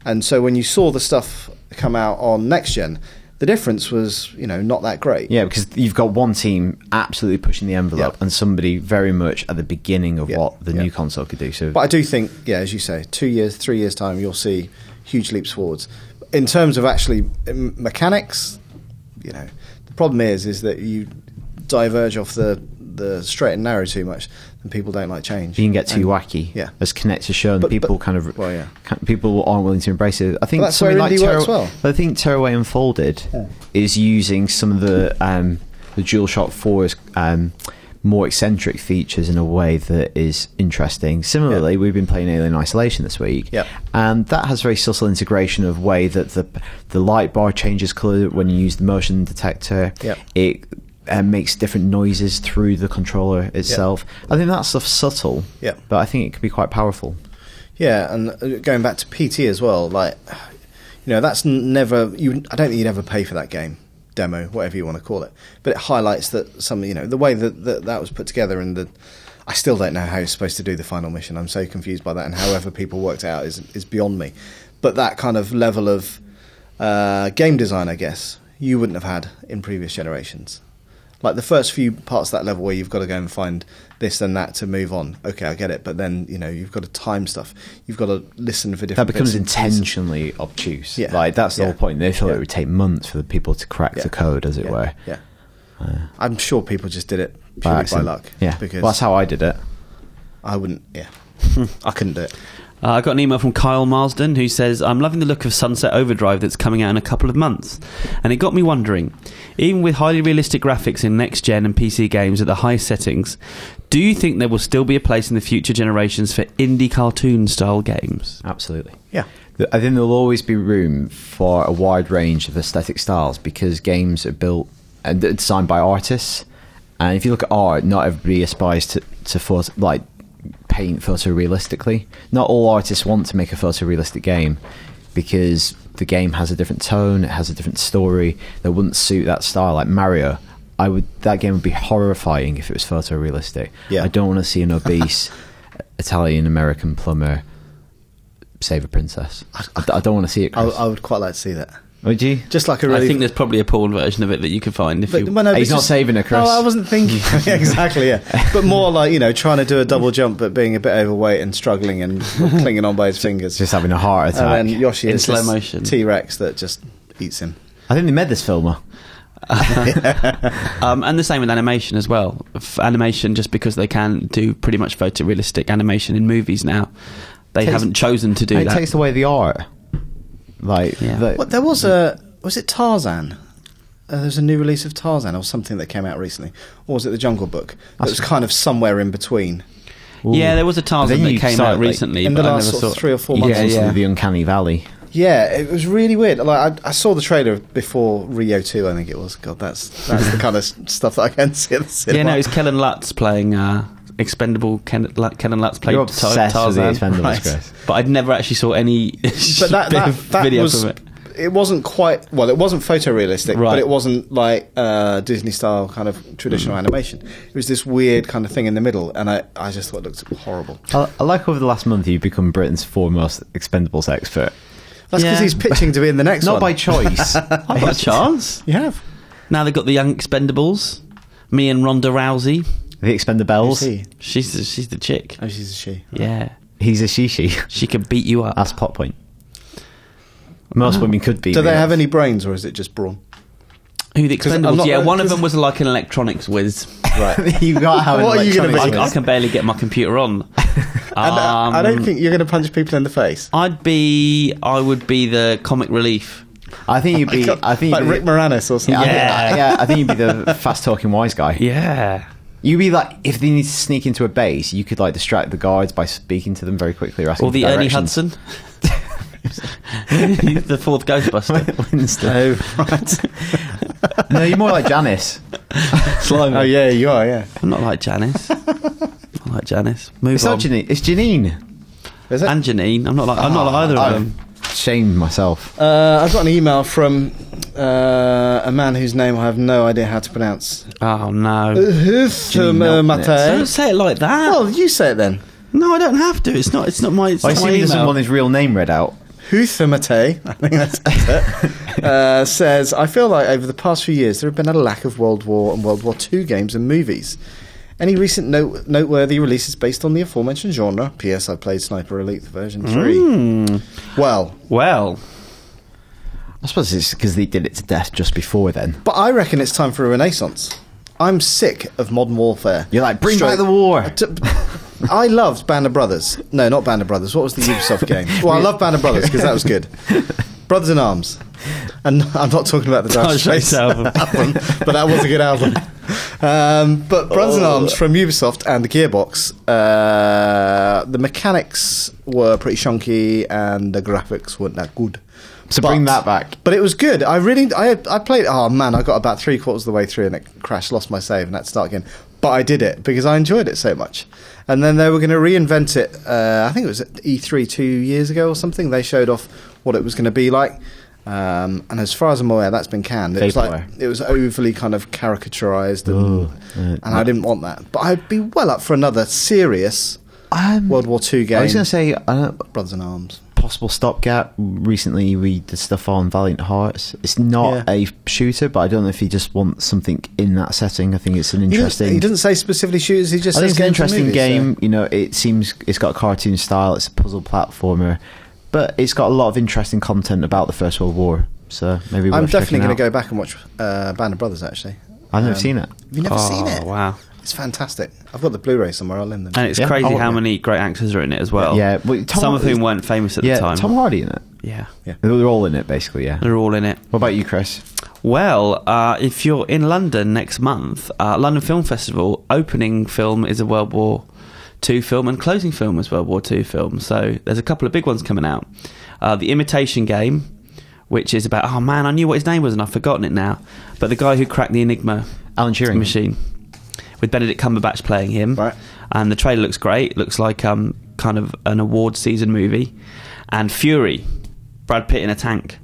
And so when you saw the stuff come out on next gen, the difference was, not that great. Yeah, because you've got one team absolutely pushing the envelope and somebody very much at the beginning of what the new console could do. So, Mm. but I do think, as you say, 2 years, 3 years' time, you'll see huge leaps forwards. In terms of actually mechanics, the problem is that you diverge off the straight and narrow too much, and people don't like change. you can get too wacky. Yeah. As Connect has shown, people people aren't willing to embrace it. I think But that's something where like indie works well. I think Tearaway Unfolded is using some of the DualShock 4's more eccentric features in a way that is interesting. Similarly, we've been playing Alien Isolation this week, and that has very subtle integration of way that the light bar changes colour when you use the motion detector. It makes different noises through the controller itself. I think that stuff's subtle, but I think it can be quite powerful. Yeah, and going back to PT as well, that's never. I don't think you'd ever pay for that game. Demo, whatever you want to call it, but it highlights that the way that was put together, and I still don't know how you're supposed to do the final mission. I'm so confused by that, and however people worked it out is beyond me. But that kind of level of game design, I guess, you wouldn't have had in previous generations. Like the first few parts of that level where you've got to go and find this and that to move on. Okay, I get it, but then you've got to time stuff. You've got to listen for different. That becomes bits and pieces. intentionally obtuse. Yeah. Like that's the whole point. They thought Yeah. it would take months for the people to crack the code, as it were. Yeah, I'm sure people just did it purely by luck. Yeah, because that's how I did it. I wouldn't. Yeah, I couldn't do it. I got an email from Kyle Marsden who says, I'm loving the look of Sunset Overdrive that's coming out in a couple of months. And it got me wondering, even with highly realistic graphics in next-gen and PC games at the highest settings, do you think there will still be a place in the future generations for indie cartoon-style games? Absolutely. Yeah. I think there'll always be room for a wide range of aesthetic styles because games are built and designed by artists. And if you look at art, not everybody aspires to paint photorealistically. Not all artists want to make a photorealistic game because the game has a different tone, it has a different story that wouldn't suit that style. Like Mario, that game would be horrifying if it was photorealistic. Yeah. I don't want to see an obese Italian American plumber save a princess. I don't want to see it, Chris. I would quite like to see that. Would you? Just like a really... I think there's probably a porn version of it that you could find if you... He's not saving her, Chris. No, I wasn't thinking... exactly, yeah. But more like, trying to do a double jump but being a bit overweight and struggling and clinging on by his fingers. Just having a heart attack. And then Yoshi in is slow this motion. T-Rex that just eats him. I think they made this filmer. And the same with animation as well. Animation, just because they can do pretty much photorealistic animation in movies now, they haven't chosen to do that. It takes away the art. Like, there was was it Tarzan? There's a new release of Tarzan or something that came out recently, or was it the Jungle Book? That was kind of somewhere in between. Ooh. Yeah, there was a Tarzan that came out recently, in the last sort of 3 or 4 months. Yeah, the Uncanny Valley. Yeah, it was really weird. Like I saw the trailer before Rio 2, I think it was. God, that's the kind of stuff that I can see at the cinema. Yeah, no, it's Kellen Lutz playing expendable. Kellen Lutz played You're obsessed with the Expendables, right. Chris. But I'd never actually saw any that video was, from it. It wasn't quite... Well, it wasn't photorealistic, Right. but it wasn't like Disney-style kind of traditional animation. It was this weird kind of thing in the middle, and I just thought it looked horrible. I like over the last month you've become Britain's foremost Expendables expert. That's because he's pitching to be in the next one. Not by choice. I've got a chance. You have. Now they've got the young Expendables. Me and Ronda Rousey. The Expendables. Who's he? She's the chick. Oh, she's a she. Yeah. He's a she. She can beat you up. That's plot point. Most women could be. Do they have any brains, or is it just brawn? Who, the 'Cause I'm Expendables? not- Yeah, one of them was like an electronics whiz. Right. You got to have an What are you gonna electronics be? I whiz. can barely get my computer on. I don't think you're going to punch people in the face. I would be the comic relief. I think you'd be. I think like you'd be, Rick Moranis or something. I think you'd be the fast-talking wise guy. Yeah. You'd be like, if they need to sneak into a base, you could like distract the guards by speaking to them very quickly or asking Or the for Ernie directions. Hudson. He's the fourth Ghostbuster. Winston. Oh, right. No, you're more like Janice. Slimy. Oh, yeah, you are, yeah. I'm not like Janice. I'm like Janice. Move It's on. not Janine. It's Janine. Is it? And Janine. I'm not like either of them. Shamed myself. I've got an email from a man whose name I have no idea how to pronounce. Oh no. Mate. Don't say it like that. Well, you say it then. No, I don't have to. It's not my. It's I not assume my he doesn't email. want his real name read out. Mate, I think that's it, says, I feel like over the past few years there have been a lack of World War and World War II games and movies. Any recent noteworthy releases based on the aforementioned genre? P.S. I played Sniper Elite version 3. Well, I suppose it's because they did it to death just before then. but I reckon it's time for a renaissance. I'm sick of modern warfare. You're like, bring back the war. I loved Band of Brothers. No, not Band of Brothers. What was the Ubisoft game? Well, I love Band of Brothers because that was good. Brothers in Arms. And I'm not talking about the Dire Straits album, but that was a good album. But Brothers in Arms from Ubisoft and the Gearbox, the mechanics were pretty shonky and the graphics weren't that good. So bring that back. But it was good. I played. Oh man, I got about 3/4 of the way through and it crashed, lost my save, and had to start again. But I did it because I enjoyed it so much. And then they were going to reinvent it. I think it was at E3 2 years ago or something. They showed off what it was going to be like. And as far as I'm aware, that's been canned. It was overly kind of caricaturized, and I didn't want that. But I'd be well up for another serious World War II game. I was going to say, Brothers in Arms. Possible stopgap. Recently we did stuff on Valiant Hearts. It's not a shooter, but I don't know if you just want something in that setting. I think it's an interesting... He doesn't say specifically shooters, he just I think says it's an games and interesting movies, game. so. You know, it seems it's got a cartoon style. It's a puzzle platformer, but it's got a lot of interesting content about the First World War. So maybe I'm definitely going to go back and watch Band of Brothers. Actually, I've never seen it. Have you never seen it? Wow. It's fantastic. I've got the Blu-ray somewhere. I'll lend them. And it's crazy how many great actors are in it as well. Yeah, some of whom weren't famous at the time. Tom Hardy in it. Yeah. They're all in it, basically. Yeah, They're all in it. What about you, Chris? Well, if you're in London next month, London Film Festival, opening film is a World War II film and closing film is World War II film. So there's a couple of big ones coming out. The Imitation Game, which is about, oh man, I knew what his name was and I've forgotten it now. But the guy who cracked the Enigma Alan Turing machine, with Benedict Cumberbatch playing him. Right. And the trailer looks great. It looks like kind of an award season movie. And Fury, Brad Pitt in a tank.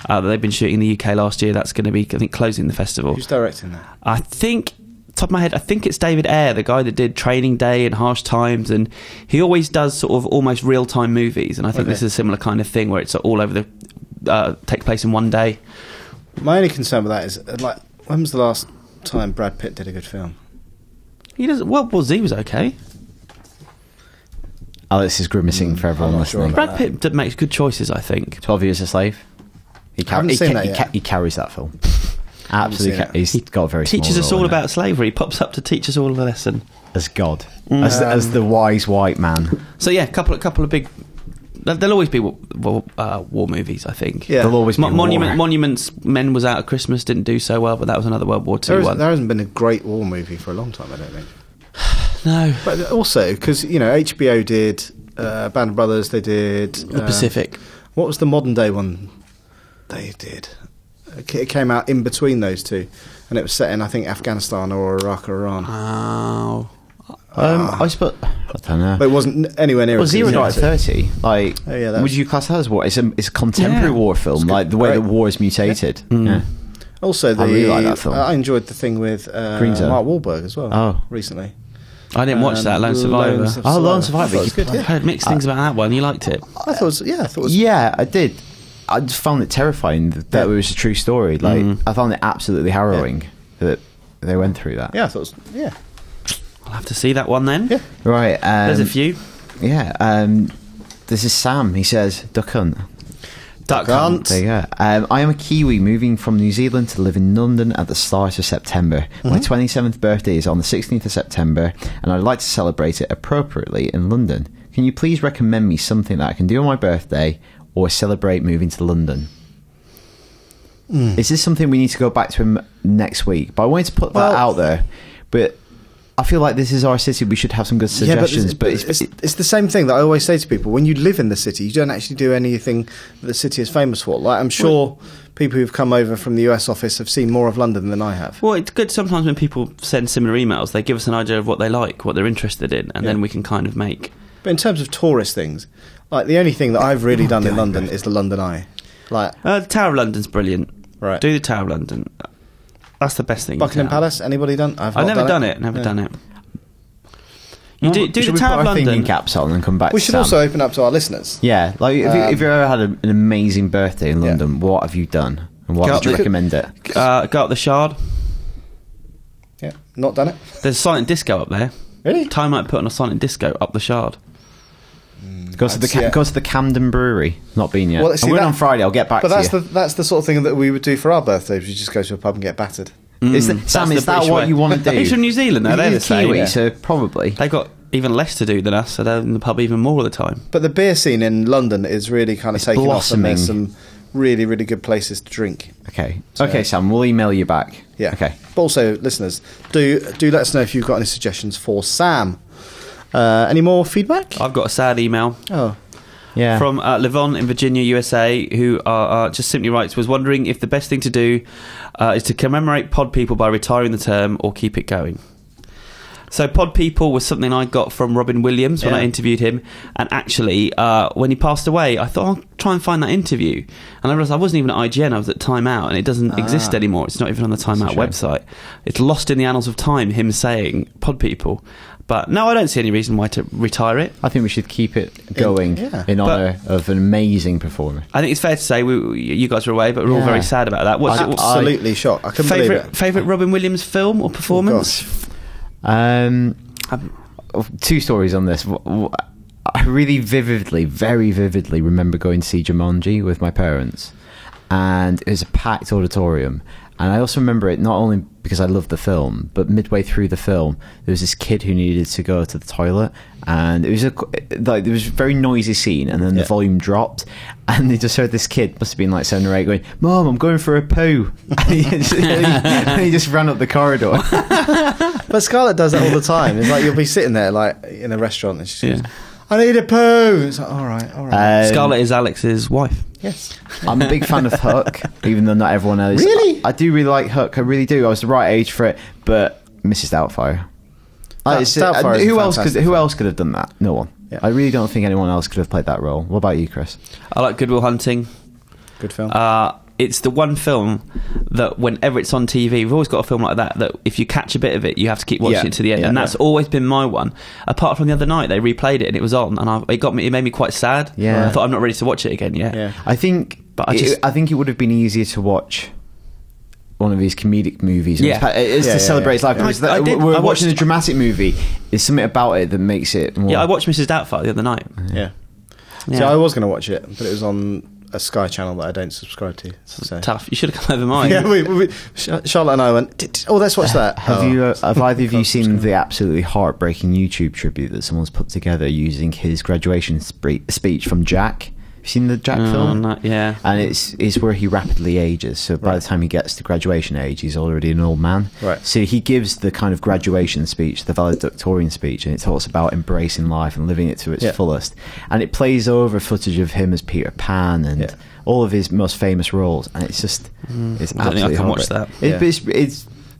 that they've been shooting in the UK last year. That's going to be, I think, closing the festival. Who's directing that? I think, top of my head, I think it's David Ayer, the guy that did Training Day and Harsh Times, and he always does sort of almost real-time movies, and I think this is a similar kind of thing where it's all over the take place in one day. My only concern with that is, like, when was the last time Brad Pitt did a good film? He doesn't. World War Z was okay. Alex is grimacing for everyone listening. Sure Brad Pitt makes good choices, I think. 12 Years a Slave. He carries that film. Absolutely, he's got a very teaches small us role all in about it. slavery. He pops up to teach us all a lesson As God, as the wise white man. So yeah, couple of big. There'll always be war movies, I think. Yeah. There'll always be Monuments Men was out at Christmas, didn't do so well, but that was another World War II one. There hasn't been a great war movie for a long time, I don't think. No, but also because HBO did Band of Brothers, they did The Pacific. What was the modern day one they did? It came out in between those two, and it was set in, I think, Afghanistan or Iraq or Iran. Oh. I suppose, I don't know. But it wasn't anywhere near. Well, 0 Dark 30. Like, would you class that as war? It's a contemporary war film, like the way that war is mutated. Yeah. Also, I really like that film. I enjoyed the thing with Mark Wahlberg as well. Recently. I didn't watch that, Lone Survivor. Lone Survivor. I've heard mixed things about that one. You liked it? I thought it was. Yeah, I did. I just found it terrifying that it was a true story. Like, I found it absolutely harrowing that they went through that. Yeah, I thought it was. Yeah. I'll have to see that one then. Yeah. Right. There's a few. Yeah. This is Sam. He says, Duck Hunt. Duck Hunt. There you go. I am a Kiwi moving from New Zealand to live in London at the start of September. My 27th birthday is on the 16th of September, and I'd like to celebrate it appropriately in London. Can you please recommend me something that I can do on my birthday or celebrate moving to London? Is this something we need to go back to him next week? But I wanted to put that out there. But I feel like this is our city. We should have some good suggestions. Yeah, but it's the same thing that I always say to people. When you live in the city, you don't actually do anything that the city is famous for. Like, I'm sure people who've come over from the US office have seen more of London than I have. Well, it's good sometimes when people send similar emails. They give us an idea of what they like, what they're interested in, and then we can kind of make... But in terms of tourist things, like, the only thing that I've really done in London is the London Eye. Like, the Tower of London's brilliant. Right. Do the Tower of London. That's the best thing. Buckingham Palace, anybody done? I've never done it. Never done it. You do the Tower of London. Thinking caps on and come back. We should also open up to our listeners. Yeah, like if you've ever had an amazing birthday in London, what have you done, and what would you recommend it? Go up the Shard. Yeah, not done it. There's a silent disco up there. Really? Ty might put on a silent disco up the Shard. Go to the Camden Brewery. Not been yet. Well, I'm going on Friday. I'll get back to you. But that's the sort of thing that we would do for our birthdays. We just go to a pub and get battered. Sam, is that what you want to do? He's from New Zealand, though. They're the same. Kiwi, so probably. They've got even less to do than us, so they're in the pub even more of the time. But the beer scene in London is really kind of taking off, and there's some really, really good places to drink. Okay. Okay, Sam, we'll email you back. Yeah. Okay. But also, listeners, do let us know if you've got any suggestions for Sam. Any more feedback? I've got a sad email. Oh. Yeah. From Livon in Virginia, USA, who just simply writes, was wondering if the best thing to do is to commemorate pod people by retiring the term or keep it going. So pod people was something I got from Robin Williams when I interviewed him, and actually when he passed away I thought I'll try and find that interview, and I realised I wasn't even at IGN, I was at Time Out, and it doesn't exist anymore. It's not even on the Time Out website. It's lost in the annals of time, him saying pod people. But no, I don't see any reason why to retire it. I think we should keep it going in honour of an amazing performer. I think it's fair to say you guys were away, but we're all very sad about that. What's absolutely shocked. I couldn't believe it. Favourite Robin Williams film or performance? Two stories on this. I really very vividly remember going to see Jumanji with my parents, and it was a packed auditorium. And I also remember it not only because I loved the film, but midway through the film, there was this kid who needed to go to the toilet, and it was there was a very noisy scene, and then the volume dropped, and they just heard this kid, must have been like 7 or 8, going, "Mom, I'm going for a poo," and he just ran up the corridor. But Scarlett does that all the time. It's like you'll be sitting there like in a restaurant, and she goes, "I need a poo." It's like, all right. Scarlett is Alex's wife. Yes. I'm a big fan of Hook, even though not everyone knows. Really? I do really like Hook. I really do. I was the right age for it, but Mrs. Doubtfire. Who else could have done that? No one. Yeah. I really don't think anyone else could have played that role. What about you, Chris? I like Good Will Hunting. Good film. it's the one film that whenever it's on TV, we've always got a film like that if you catch a bit of it, you have to keep watching it to the end, and that's always been my one. Apart from the other night, they replayed it and it was on, and it made me quite sad. I thought I'm not ready to watch it again yet. I think it would have been easier to watch one of these comedic movies. It's to celebrate his life. We're watching a dramatic movie. There's something about it that makes it more... I watched Mrs. Doubtfire the other night. So I was going to watch it, but it was on a Sky channel that I don't subscribe to. So. Tough. You should have come over mine. Charlotte and I went, let's watch that. Have either of you seen the absolutely heartbreaking YouTube tribute that someone's put together using his graduation speech from Jack? Have you seen the Jack film? Yeah. And it's where he rapidly ages. So by the time he gets to graduation age, he's already an old man. Right. So he gives the kind of graduation speech, the valedictorian speech, and it talks about embracing life and living it to its fullest. And it plays over footage of him as Peter Pan and all of his most famous roles. And it's just, it's absolutely I can watch that. It's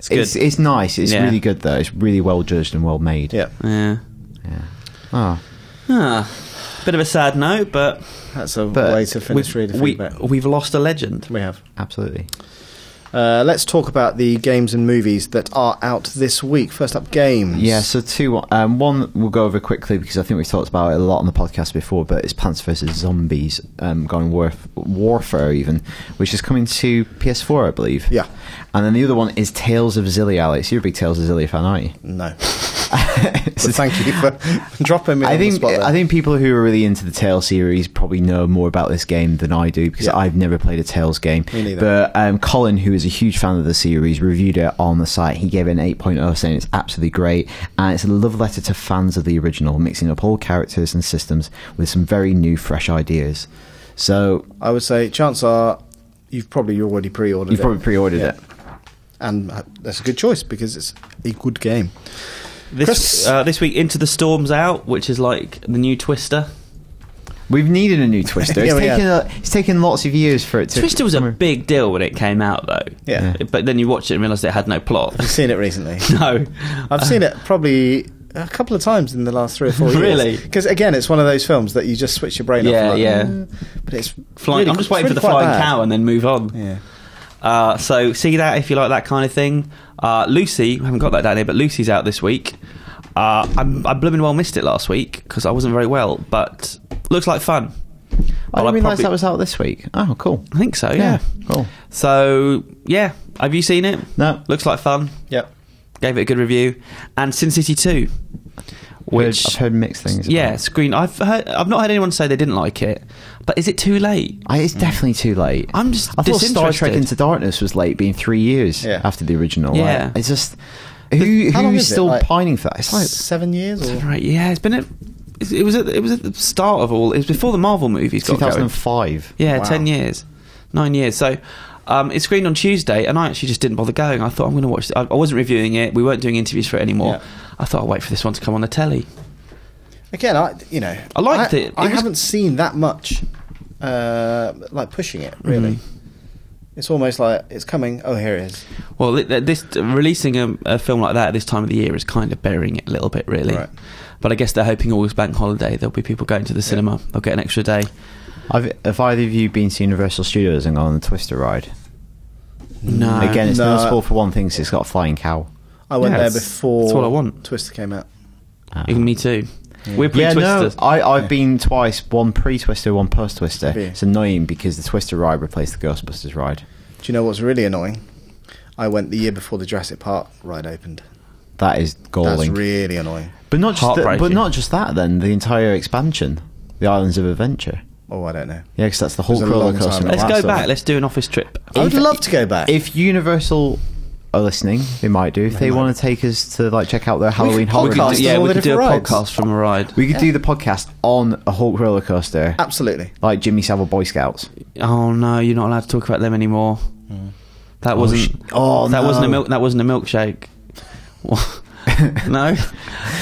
good. It's nice. It's really good though. It's really well judged and well made. Yeah. Bit of a sad note, but that's a way to finish reading feedback. We've lost a legend. We have. Absolutely. Let's talk about the games and movies that are out this week. First up, games. Yeah, so two. One we'll go over quickly because I think we've talked about it a lot on the podcast before, but it's Plants vs. Zombies, Garden Warfare even, which is coming to PS4, I believe. Yeah. And then the other one is Tales of Zillia, Alex. You're a big Tales of Zillia fan, aren't you? No. So thank you for dropping me on the spot there. I think people who are really into the Tales series probably know more about this game than I do because I've never played a Tales game. Me neither. But Colin, who is a huge fan of the series, reviewed it on the site. He gave it an 8.0, saying it's absolutely great, and it's a love letter to fans of the original, mixing up all characters and systems with some very new, fresh ideas. So I would say chances are you've probably already pre-ordered it. You've probably pre-ordered it. And that's a good choice because it's a good game. This week, Into the Storm's out, which is like the new Twister. We've needed a new Twister. It's taken lots of years for it to... Twister was a big deal when it came out, though. Yeah. But then you watched it and realised it had no plot. Have you seen it recently? No. I've seen it probably a couple of times in the last 3 or 4 years. Really? Because, again, it's one of those films that you just switch your brain off. But it's flying. Really, I'm just waiting for the flying cow and then move on. Yeah. So see that if you like that kind of thing. Lucy, we haven't got that down here, but Lucy's out this week. I blooming well missed it last week because I wasn't very well, but looks like fun. I didn't realise that was out this week. Oh, cool. I think so, yeah. Cool. So, yeah. Have you seen it? No. Looks like fun. Yep. Gave it a good review. And Sin City 2. Which I've heard mixed things about. Yeah, Screen. I've not heard anyone say they didn't like it. But is it too late? It's definitely too late. I'm just I thought Star Trek Into Darkness was late, being 3 years after the original. Yeah. It's just... Who's still pining for that? It's like 7 years? Or? Right, yeah. It's been it was at the start of all. It was before the Marvel movies got 2005. Going. Yeah, wow. 10 years. 9 years. So it screened on Tuesday, and I actually just didn't bother going. I thought I'm going to watch it. I wasn't reviewing it. We weren't doing interviews for it anymore. Yeah. I thought I'll wait for this one to come on the telly. Again, I liked it. I haven't seen that much like pushing it, really. Mm-hmm. It's almost like it's coming. Oh, here it is. Well, this releasing a film like that at this time of the year is kind of burying it a little bit, really. Right. But I guess they're hoping August bank holiday there'll be people going to the cinema. They'll get an extra day. Have either of you been to Universal Studios and gone on the Twister ride? No. Again, it's noticeable for one thing, so it's got a flying cow. I went there before. That's what I want. Twister came out. Even me too. Yeah. We're pre-Twister. I've been twice. One pre-Twister, one post-Twister. It's annoying because the Twister ride replaced the Ghostbusters ride. Do you know what's really annoying? I went the year before the Jurassic Park ride opened. That is galling. That's really annoying. But not just that. Then the entire expansion, the Islands of Adventure. Oh, I don't know. Yeah, because that's the whole roller coaster. Let's go back. Let's do an office trip. I would love to go back. If Universal are listening, they might do. If they want to take us to check out their Halloween horror podcast, we could do a podcast from a ride. We could do the podcast on a Hulk roller coaster. Absolutely. Like Jimmy Savile Boy Scouts. Oh no, you're not allowed to talk about them anymore. That wasn't. That wasn't a milkshake. No.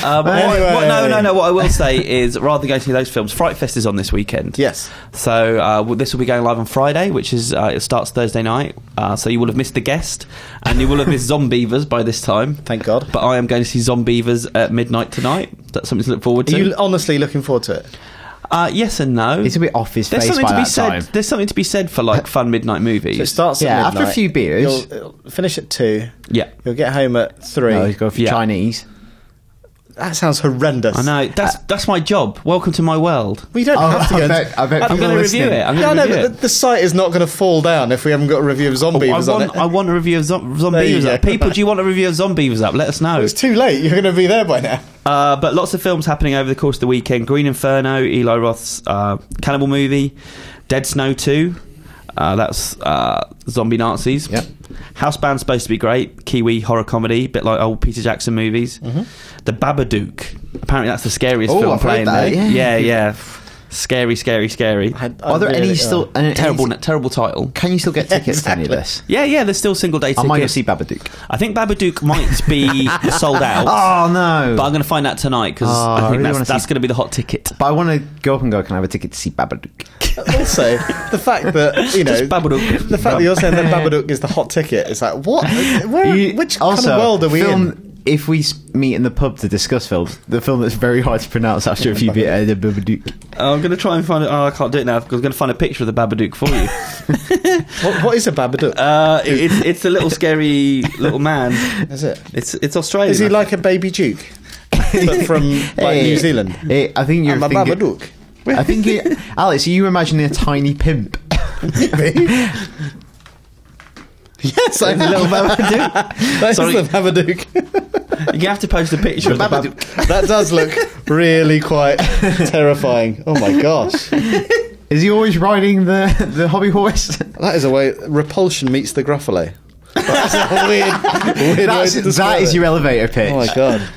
No. What I will say is, rather than going to see those films, Fright Fest is on this weekend. Yes. So this will be going live on Friday, which is it starts Thursday night. So you will have missed The Guest, and you will have missed Zombievers by this time. Thank God. But I am going to see Zombievers at midnight tonight. That's something to look forward to. Are you honestly looking forward to it? Yes and no. It's a bit off his face by that time. There's something to be said for like fun midnight movies. So it starts at midnight. After a few beers. You'll finish at 2. Yeah. You'll get home at 3. No, he's going for Chinese. That sounds horrendous. I know. That's my job. Welcome to my world. We don't have to go. I bet I'm going to review it. But the site is not going to fall down if we haven't got a review of Zombievers on it. I want a review of Zombievers up. People, do you want a review of Zombievers up? Let us know. It's too late. You're going to be there by now. But lots of films happening over the course of the weekend. Green Inferno, Eli Roth's cannibal movie. Dead Snow 2. That's zombie Nazis. Yep. Housebound's supposed to be great. Kiwi horror comedy, a bit like old Peter Jackson movies. Mm-hmm. The Blabber-dook. Apparently that's the scariest film playing there. Yeah. Scary. Are there any still... Terrible title. Can you still get tickets to any of this? Yeah, there's still single day tickets. I might go see Blabber-dook. I think Blabber-dook might be sold out. Oh, no. But I'm going to find out tonight because I think that's going to be the hot ticket. But I want to go up and go, can I have a ticket to see Blabber-dook? Also, the fact that, you know... the fact that you're saying that Blabber-dook is the hot ticket, it's like, what? Which kind of world are we in? If we meet in the pub to discuss films, the film that's very hard to pronounce after a few bits, the Blabber-dook. I'm going to try and find it. Oh, I can't do it now because I'm going to find a picture of the Blabber-dook for you. What is a Blabber-dook? It's a little scary little man. Is it? It's Australian. Is he like a baby Duke? But from New Zealand? I think you're thinking... Blabber-dook. I think... Alex, are you imagining a tiny pimp? Maybe. Yes, I'm a little Blabber-dook. That's the Blabber-dook. You have to post a picture of the Blabber-dook. That does look really quite terrifying. Oh my gosh. Is he always riding the hobby horse? That is a way... Repulsion meets the Gruffalo. That's a weird way to describe That is it. your elevator pitch. Oh my god.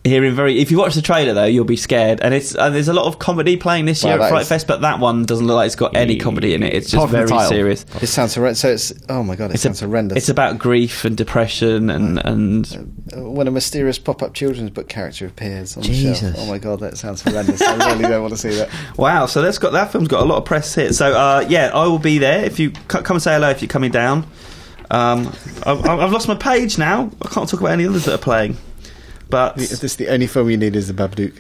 If you watch the trailer though, you'll be scared. And there's a lot of comedy playing this year at Fright Fest, but that one doesn't look like it's got any comedy in it. It's just very serious. It sounds horrendous. So it's sounds horrendous. It's about grief and depression and when a mysterious pop-up children's book character appears on the Jesus. shelf. Oh my god, that sounds horrendous. I really don't want to see that. Wow, so that film's got a lot of press hit. So I will be there. If you come and say hello if you're coming down. I've lost my page now. I can't talk about any others that are playing. But is this the only film you need is the Blabber-dook?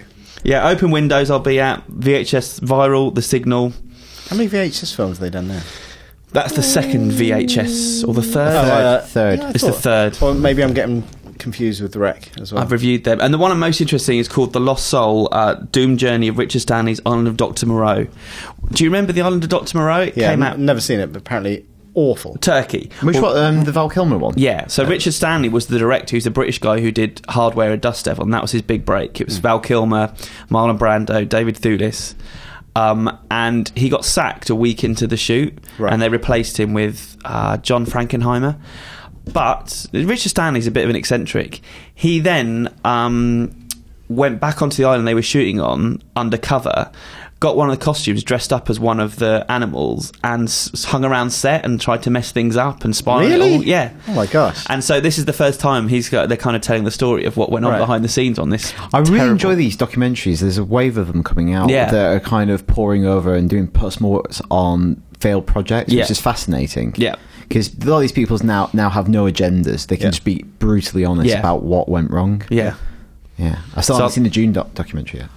Yeah, Open Windows I'll be at. VHS Viral, The Signal. How many VHS films have they done now? That's the second VHS, or the third? Third. Yeah, It's the third. Or maybe I'm getting confused with The Wreck as well. I've reviewed them. And the one I'm most interested in is called The Lost Soul, Doom Journey of Richard Stanley's Island of Dr. Moreau. Do you remember The Island of Dr. Moreau? It came out... never seen it, but apparently... awful. Turkey. Which one? The Val Kilmer one? Yeah. So Richard Stanley was the director, who's a British guy who did Hardware and Dust Devil, and that was his big break. It was Val Kilmer, Marlon Brando, David Thewlis. And he got sacked a week into the shoot, and they replaced him with John Frankenheimer. But Richard Stanley's a bit of an eccentric. He then went back onto the island they were shooting on undercover, got one of the costumes, dressed up as one of the animals, and hung around set and tried to mess things up and spy on it all. Yeah. Oh my gosh. And so this is the first time they're kind of telling the story of what went on behind the scenes on this. I really enjoy these documentaries. There's a wave of them coming out that are kind of pouring over and doing post-mortems on failed projects, which is fascinating. Yeah. Because a lot of these people now have no agendas. They can just be brutally honest about what went wrong. Yeah. Yeah. I still haven't seen the June documentary yet.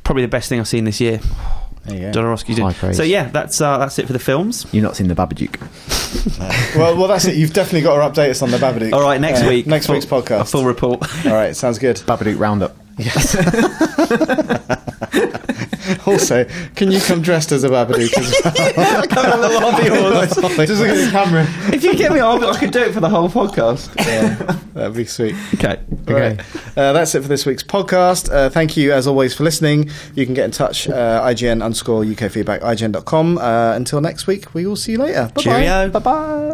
Probably the best thing I've seen this year. There you go. Jodorowsky did. So yeah, that's it for the films. You've not seen the Blabber-dook. well, that's it. You've definitely got to update us on the Blabber-dook. All right, next week. Next week's podcast. A full report. All right, sounds good. Blabber-dook roundup. Yes. Also, can you come dressed as a Blabber-dook as well? Come on the lobby horse. Just look at the camera. If you get me on, I could do it for the whole podcast. Yeah, that'd be sweet. Okay. Right. That's it for this week's podcast. Thank you, as always, for listening. You can get in touch, IGN _UK feedback, IGN.com. Until next week, we will see you later. Bye-bye. Cheerio. Bye-bye.